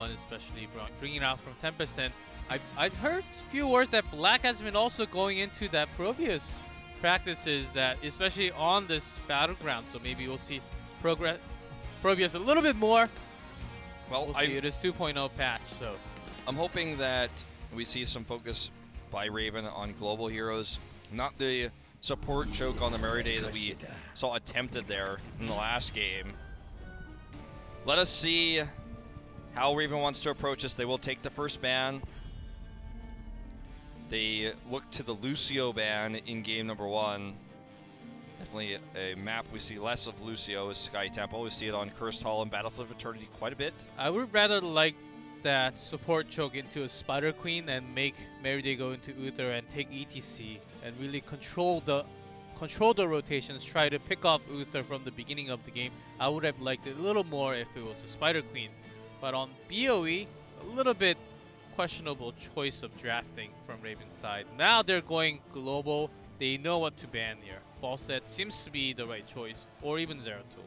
especially bringing out from Tempest. And I've heard a few words that Black has been also going into that Probius practices, that especially on this battleground. So maybe we'll see Probius a little bit more. Well, we'll see. It is 2.0 patch, so I'm hoping that we see some focus by Raven on global heroes, not the support choke on the Meriday that we saw attempted there in the last game. Let us see how Raven wants to approach this. They will take the first ban. They look to the Lucio ban in game number 1. Definitely a map we see less of Lucio is Sky Temple. We see it on Cursed Hall and Battlefield of Eternity quite a bit. I would rather like that support choke into a Spider Queen and make Meriday go into Uther and take ETC and really control the rotations, try to pick off Uther from the beginning of the game. I would have liked it a little more if it was a Spider Queen. But on BOE, a little bit questionable choice of drafting from Raven's side. Now they're going global. They know what to ban here. Falstad seems to be the right choice, or even Zeratul.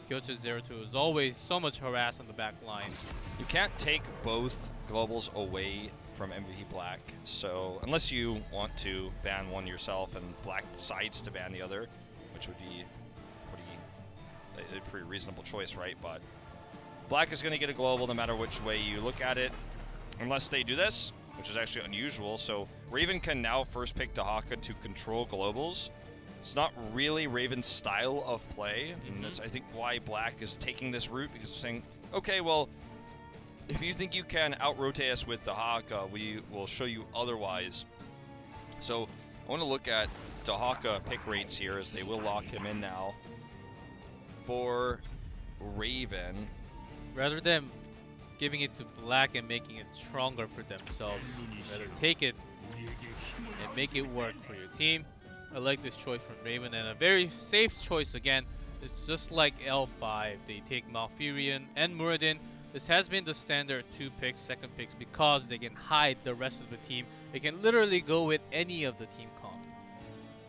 Kyoto Zeratul is always so much harass on the back line. You can't take both globals away from MVP Black, so unless you want to ban one yourself and Black decides to ban the other, which would be a pretty reasonable choice, right? But Black is going to get a global no matter which way you look at it, unless they do this, which is actually unusual. So Raven can now first pick Dahaka to control globals. It's not really Raven's style of play, and that's, I think, why Black is taking this route, because they're saying, okay, well, if you think you can out-rotate us with Dahaka, we will show you otherwise. So I want to look at Dahaka pick rates here, as they will lock him in now. For Raven, rather than giving it to Black and making it stronger for themselves, rather take it and make it work for your team. I like this choice from Raven, and a very safe choice again. It's just like L5. They take Malfurion and Muradin. This has been the standard 2 picks, second picks, because they can hide the rest of the team. They can literally go with any of the team comp.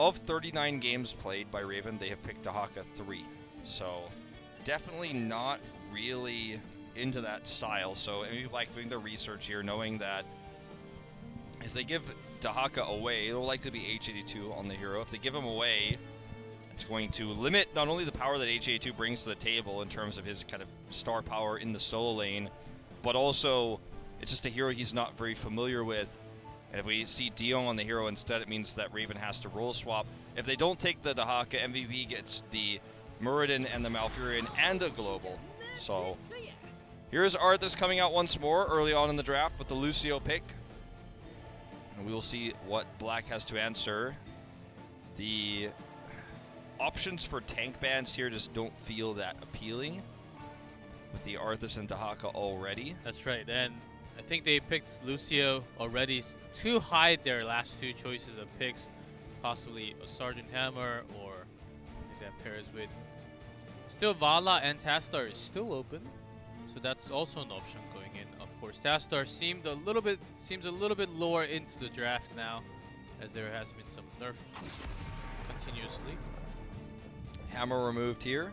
Of 39 games played by Raven, they have picked Dahaka 3. So definitely not really into that style. So maybe like doing the research here, knowing that if they give Dahaka away, it'll likely be H82 on the hero. If they give him away, it's going to limit not only the power that H82 brings to the table in terms of his kind of star power in the solo lane, but also it's just a hero he's not very familiar with. And if we see Dion on the hero instead, it means that Raven has to role swap. If they don't take the Dahaka, MVP gets the Muradin and the Malfurion and a global. So here's Arthas coming out once more early on in the draft with the Lucio pick. And we will see what Black has to answer. The options for tank bans here just don't feel that appealing with the Arthas and Dahaka already. That's right, and I think they picked Lucio already to hide their last 2 choices of picks, possibly a Sergeant Hammer, or I think that pairs with still Vala, and Tastar is still open, so that's also an option going in. Of course, Tastar seems a little bit lower into the draft now, as there has been some nerf continuously. Hammer removed here.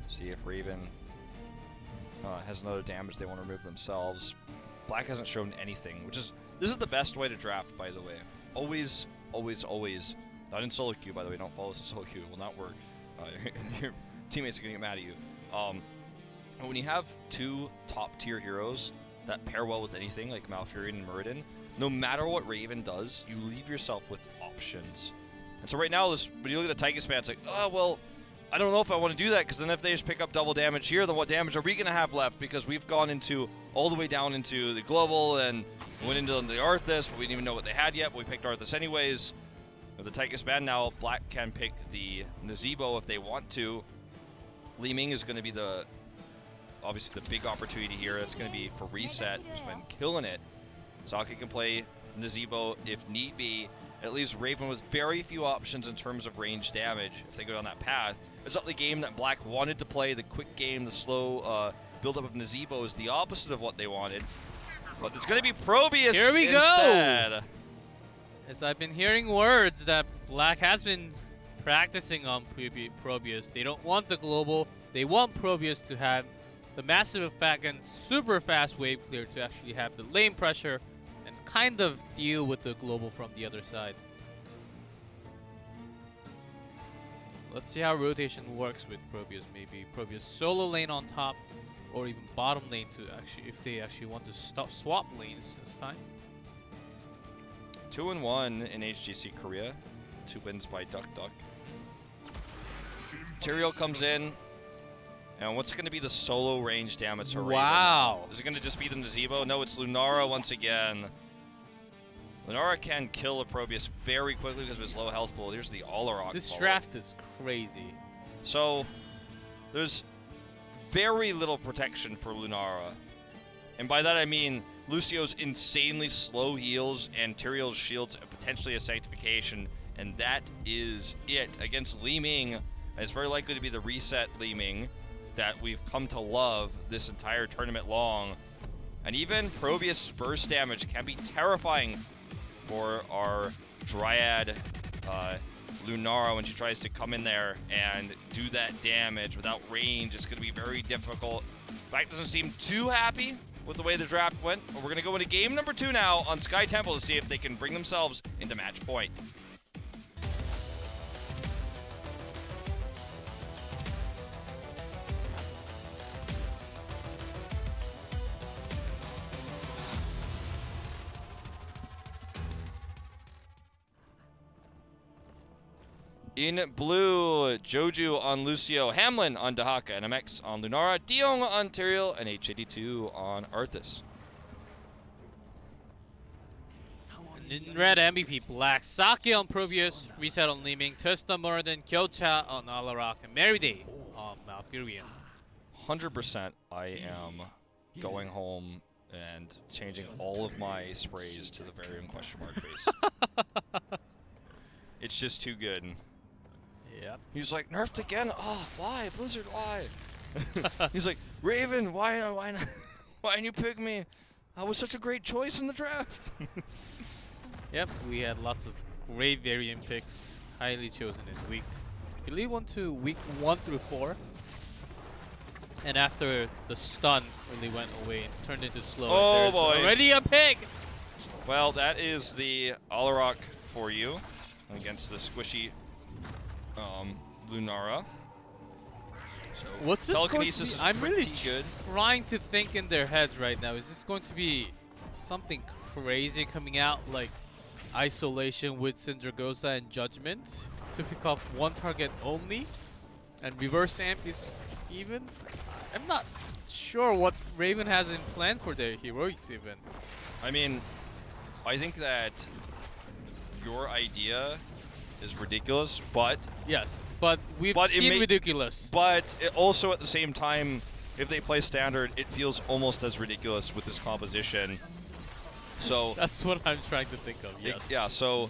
See if Raven has another damage they want to remove themselves. Black hasn't shown anything, this is the best way to draft, by the way. Always, always, always. Not in solo queue, by the way. Don't follow us in solo queue. It will not work. Your teammates are going to get mad at you. When you have 2 top-tier heroes that pair well with anything, like Malfurion and Muradin, no matter what Raven does, you leave yourself with options. And so right now, when you look at the Tychus ban, it's like, oh, well, I don't know if I want to do that, because then if they just pick up double damage here, then what damage are we going to have left? Because we've gone into all the way down into the global and went into the Arthas, but we didn't even know what they had yet, but we picked Arthas anyways. With the Tychus ban now, Black can pick the Nazebo if they want to. Li Ming is going to be obviously the big opportunity here. It's going to be for Reset, who's been killing it. Zaki can play Nazebo if need be. It leaves Raven with very few options in terms of range damage if they go down that path. It's not the game that Black wanted to play. The quick game, the slow build-up of Nazebo is the opposite of what they wanted. But it's going to be Probius Here we instead. go! As I've been hearing words that Black has been practicing on Probius. They don't want the global. They want Probius to have the massive effect and super fast wave clear to actually have the lane pressure and kind of deal with the global from the other side. Let's see how rotation works with Probius. Maybe Probius solo lane on top, or even bottom lane to actually, if they actually want to swap lanes this time. 2-1 in HGC Korea. 2 wins by Duck Duck. Tyrael comes in. And what's going to be the solo range damage to Raven? Wow. Is it going to just be the Nazebo? No, it's Lunara once again. Lunara can kill a Probius very quickly because of his low health pool. Here's the Alarak. This draft is crazy. So, there's very little protection for Lunara. And by that I mean Lucio's insanely slow heals and Tyrael's shields and potentially a sanctification. And that is it. Against Li Ming, it's very likely to be the reset Li Ming that we've come to love this entire tournament long. And even Probius burst damage can be terrifying for our Dryad Lunara when she tries to come in there and do that damage without range. It's going to be very difficult. Black doesn't seem too happy with the way the draft went, but we're going to go into game number 2 now on Sky Temple to see if they can bring themselves into match point. In blue, Joju on Lucio, Hamlin on Dahaka, NMX on Lunara, Diong on Tyrael, and H82 on Arthas. In red, MVP Black, Sake on Probius, reset on Li Ming, Testa Muradin, Kyocha on Alarak, and Meriday on Malfurion. 100% I am going home and changing all of my sprays to the Varium question mark face. It's just too good. Yep. He's like, nerfed again? Oh, why? Blizzard, why? He's like, Raven, why not? Why didn't you pick me? I was such a great choice in the draft. Yep, we had lots of great variant picks, highly chosen this week. I believe went to week 1 through 4. And after the stun really went away and turned into slow, oh there's boy. already a pick! Well, that is the Alarak for you against the squishy Lunara. So what's this telekinesis going to be? I'm really good. trying to think in their heads right now. Is this going to be something crazy coming out like Isolation with Syndragosa and Judgment to pick off one target only? And reverse amp is even? I'm not sure what Raven has in plan for their heroics even. I mean, I think that your idea is ridiculous, but yes, but we've seen ridiculous. But it also at the same time, if they play standard, it feels almost as ridiculous with this composition. So that's what I'm trying to think of. Yes. Yeah. So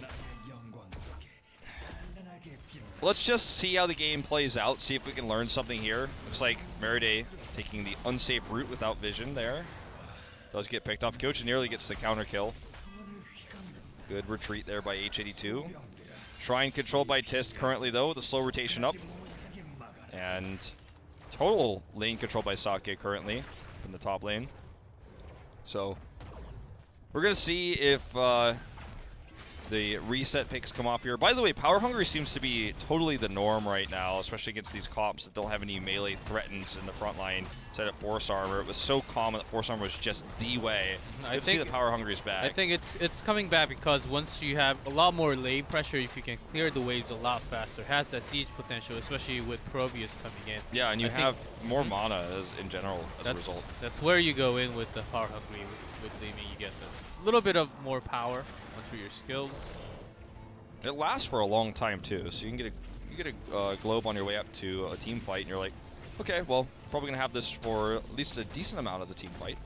let's just see how the game plays out. See if we can learn something here. Looks like Meriday taking the unsafe route without vision there. Does get picked off. Kyocha nearly gets the counter kill. Good retreat there by H82. Shrine controlled by Tist currently though, the slow rotation up. And total lane controlled by Sake currently in the top lane. So we're gonna see if the reset picks come off here. By the way, Power Hungry seems to be totally the norm right now, especially against these comps that don't have any melee threatens in the front line. Instead of Force Armor, it was so common that Force Armor was just the way. I see the Power Hungry is back. I think it's coming back because once you have a lot more lane pressure, if you can clear the waves a lot faster, it has that siege potential, especially with Probius coming in. Yeah, and you have more mana in general as a result. That's where you go in with the Power Hungry with Li Ming. You get a little bit of more power onto your skills. It lasts for a long time too, so you can get a globe on your way up to a team fight, and you're like, okay, well, probably gonna have this for at least a decent amount of the team fight.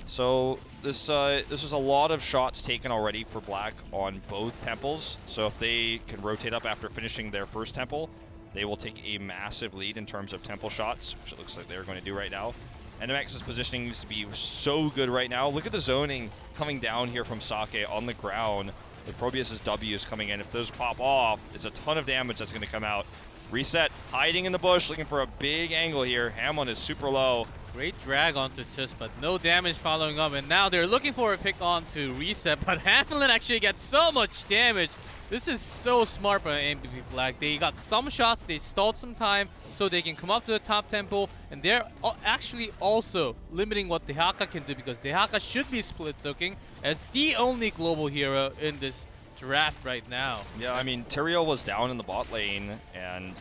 So this was a lot of shots taken already for Black on both temples. So if they can rotate up after finishing their first temple, they will take a massive lead in terms of temple shots, which it looks like they're going to do right now. NMX's positioning needs to be so good right now. Look at the zoning coming down here from Sake on the ground. With Probius' W's coming in. If those pop off, it's a ton of damage that's going to come out. Reset, hiding in the bush, looking for a big angle here. Hamlin is super low. Great drag onto Tis, but no damage following up. And now they're looking for a pick on to Reset, but Hamlin actually gets so much damage. This is so smart by MVP Black. They got some shots, they stalled some time so they can come up to the top tempo, and they're actually also limiting what Dehaka can do, because Dehaka should be split soaking as the only global hero in this draft right now. Yeah, I mean, Tyrael was down in the bot lane, and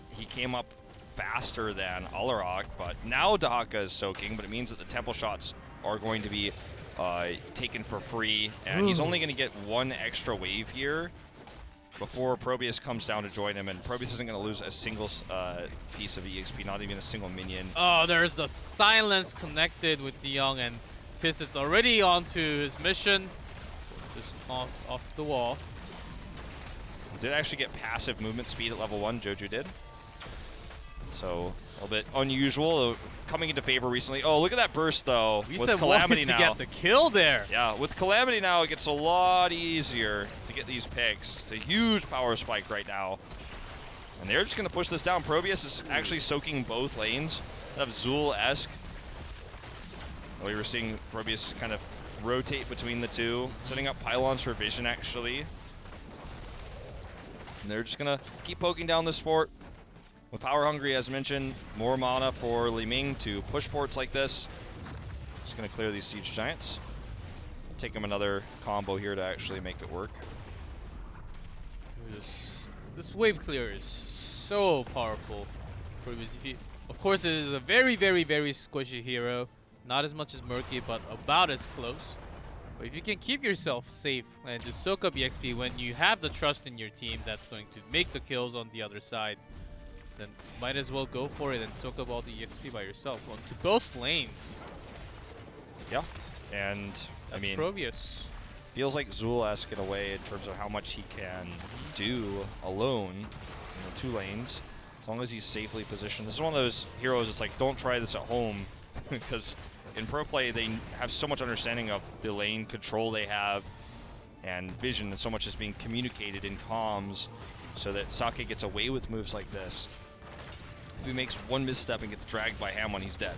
he came up faster than Alarak, but now Dehaka is soaking, but it means that the tempo shots are going to be taken for free, and he's only going to get one extra wave here before Probius comes down to join him, and Probius isn't going to lose a single piece of EXP, not even a single minion. Oh, there's the silence connected with DeYoung, and Tis is already onto his mission. Just off the wall. Did actually get passive movement speed at level 1, Joju did. So a little bit unusual, coming into favor recently. Oh, look at that burst though. With Calamity now. To get the kill there. Yeah, with Calamity now, it gets a lot easier to get these picks. It's a huge power spike right now. And they're just going to push this down. Probius is actually soaking both lanes. Kind of Zul-esque. We were seeing Probius kind of rotate between the two, setting up pylons for vision actually. And they're just going to keep poking down this fort. With Power Hungry, as mentioned, more mana for Li Ming to push forts like this. Just going to clear these Siege Giants. Take him another combo here to actually make it work. This wave clear is so powerful. Of course, it is a very, very, very squishy hero. Not as much as Murky, but about as close. But if you can keep yourself safe and just soak up EXP when you have the trust in your team that's going to make the kills on the other side, then might as well go for it and soak up all the EXP by yourself onto both lanes. Yeah, and that's I mean, Probius. Feels like Zul-esque in a way in terms of how much he can do alone in the two lanes, as long as he's safely positioned. This is one of those heroes, it's like, don't try this at home, because in pro play they have so much understanding of the lane control they have and vision, and so much is being communicated in comms, so that Sake gets away with moves like this. If he makes one misstep and gets dragged by Hamlin, he's dead.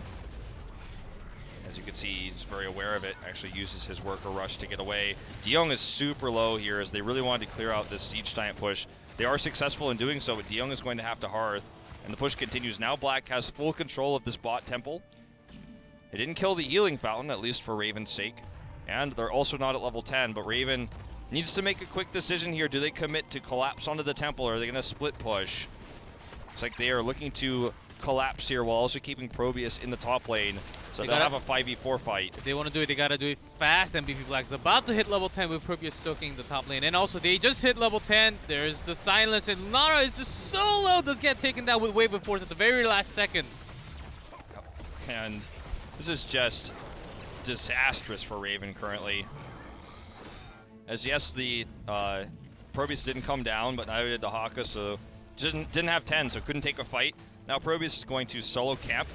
As you can see, he's very aware of it, actually uses his worker rush to get away. DeYoung is super low here as they really wanted to clear out this Siege Giant push. They are successful in doing so, but DeYoung is going to have to Hearth, and the push continues. Now Black has full control of this bot temple. They didn't kill the healing fountain, at least for Raven's sake, and they're also not at level 10, but Raven needs to make a quick decision here. Do they commit to collapse onto the temple, or are they going to split push? Looks like they are looking to collapse here while also keeping Probius in the top lane. So they'll have a 5v4 fight. If they want to do it, they got to do it fast. MVP Black's about to hit level 10 with Probius soaking the top lane. And also, they just hit level 10. There's the silence, and Lara is just so low, does get taken down with Wave of Force at the very last second. And this is just disastrous for Raven currently. As yes, the Probius didn't come down, but neither did the Haka, so didn't have 10, so couldn't take a fight. Now Probius is going to solo camp.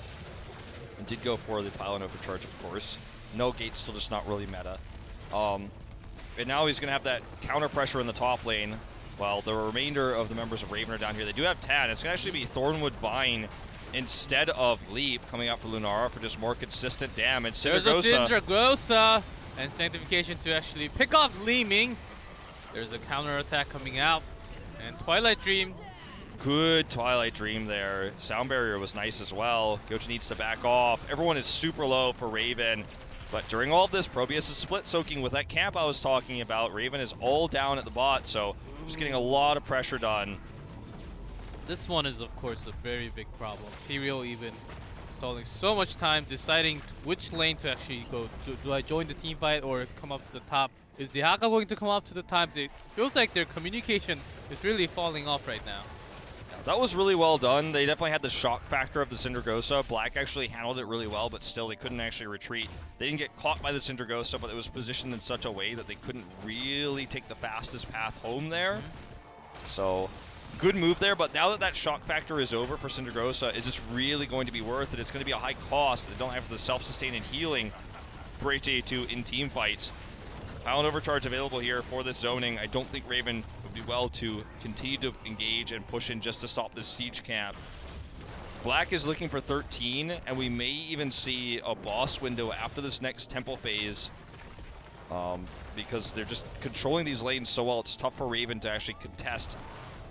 And did go for the pylon overcharge, of course. No gate, still just not really meta. And now he's going to have that counter pressure in the top lane, while the remainder of the members of Raven are down here. They do have 10. It's going to actually be Thornwood Vine instead of Leap coming out for Lunara for just more consistent damage. There's a Syndragosa and Sanctification to actually pick off Li Ming. There's a counter attack coming out, and Twilight Dream. Good Twilight Dream there. Sound Barrier was nice as well. Gocha needs to back off. Everyone is super low for Raven. But during all of this, Probius is split soaking with that camp I was talking about. Raven is all down at the bot, so just getting a lot of pressure done. This one is, of course, a very big problem. Tyrael even stalling so much time, deciding which lane to actually go. Do I join the team fight or come up to the top? Is Dehaka going to come up to the top? It feels like their communication is really falling off right now. That was really well done. They definitely had the shock factor of the Syndragosa. Black actually handled it really well, but still they couldn't actually retreat. They didn't get caught by the Syndragosa, but it was positioned in such a way that they couldn't really take the fastest path home there. So good move there, but now that that shock factor is over for Syndragosa, is this really going to be worth it? It's going to be a high cost. They don't have the self-sustain and healing for HA2 in team fights. Pylon Overcharge available here for this zoning. I don't think Raven do well to continue to engage and push in just to stop this siege camp. Black is looking for 13, and we may even see a boss window after this next temple phase, because they're just controlling these lanes so well. It's tough for Raven to actually contest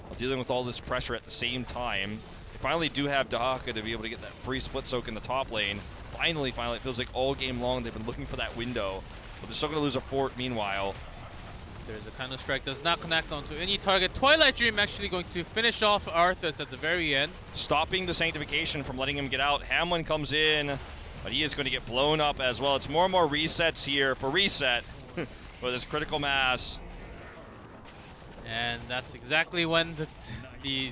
while dealing with all this pressure at the same time. They finally do have Dahaka to be able to get that free split soak in the top lane. Finally, it feels like all game long they've been looking for that window, but they're still going to lose a fort meanwhile. There's a counter strike, does not connect onto any target. Twilight Dream actually going to finish off Arthas at the very end. Stopping the Sanctification from letting him get out. Hamlin comes in, but he is going to get blown up as well. It's more and more resets here for Reset for this critical mass. And that's exactly when the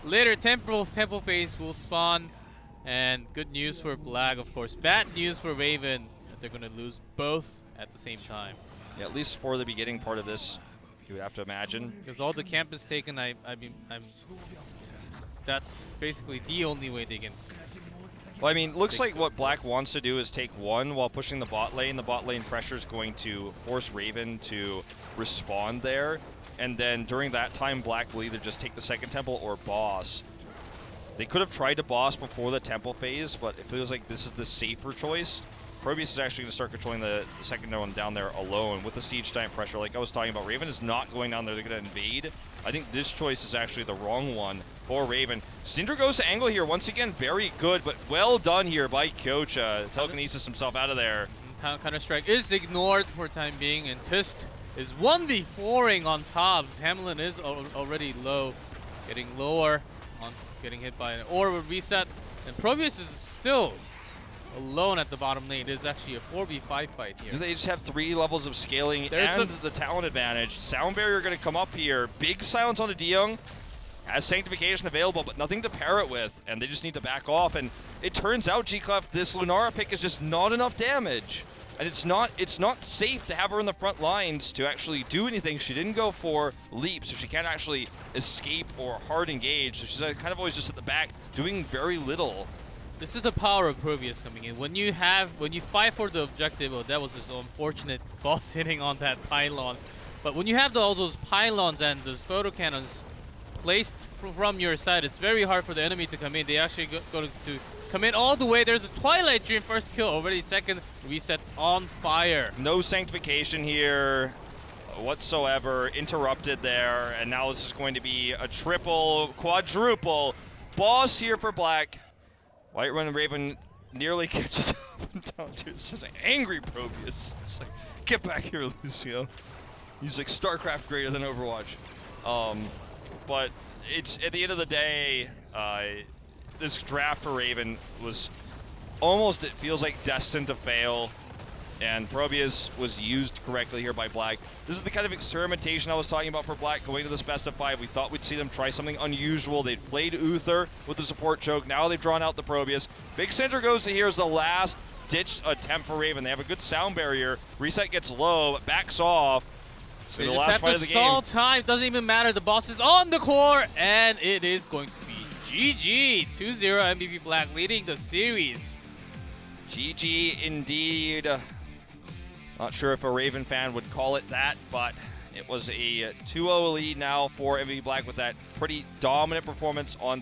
later temple phase will spawn. And good news for Black, of course. Bad news for Raven, that they're going to lose both at the same time. Yeah, at least for the beginning part of this, you would have to imagine. Because all the camp is taken, that's basically the only way they can. Well, I mean, looks like what Black wants to do is take one while pushing the bot lane. The bot lane pressure is going to force Raven to respond there. And then during that time, Black will either just take the second temple or boss. They could have tried to boss before the temple phase, but it feels like this is the safer choice. Probius is actually going to start controlling the second one down there alone with the siege giant pressure. Like I was talking about, Raven is not going down there. They're going to invade. I think this choice is actually the wrong one for Raven. Syndra goes to angle here. Once again, very good, but well done here by Kyocha. Telekinesis himself out of there. Counter-strike is ignored for the time being, and Tist is 1v4ing on top. Hamlin is already low, getting lower, getting hit by an orb reset, and Probius is still alone at the bottom lane. It is actually a 4v5 fight here. They just have 3 levels of scaling and the talent advantage. Sound barrier going to come up here. Big silence on the DeYoung. Has Sanctification available, but nothing to pair it with, and they just need to back off. And it turns out, G-Clef, this Lunara pick is just not enough damage. And it's not safe to have her in the front lines to actually do anything. She didn't go for leap, so she can't actually escape or hard engage. So she's kind of always just at the back, doing very little. This is the power of Probius coming in. When you fight for the objective, oh, that was just unfortunate boss hitting on that pylon. But when you have all those pylons and those photo cannons placed from your side, it's very hard for the enemy to come in. They actually going to come in all the way. There's a Twilight Dream first kill already. Second resets on fire. No Sanctification here whatsoever. Interrupted there, and now this is going to be a triple, quadruple boss here for Black. Whiterun Raven nearly catches up down to such an angry Probius. It's like, get back here, Lucio. He's like StarCraft greater than Overwatch. But it's at the end of the day, this draft for Raven was almost, it feels like, destined to fail. And Probius was used correctly here by Black. This is the kind of experimentation I was talking about for Black going to this best of 5. We thought we'd see them try something unusual. They'd played Uther with the support choke. Now they've drawn out the Probius. Big Center goes to here as the last ditch attempt for Raven. They have a good sound barrier. Reset gets low, backs off. So they the just last have fight to of the stall game. time. Doesn't even matter. The boss is on the core, and it is going to be GG. 2-0 MVP Black leading the series. GG indeed. Not sure if a Raven fan would call it that, but it was a 2-0 lead now for MVP Black with that pretty dominant performance on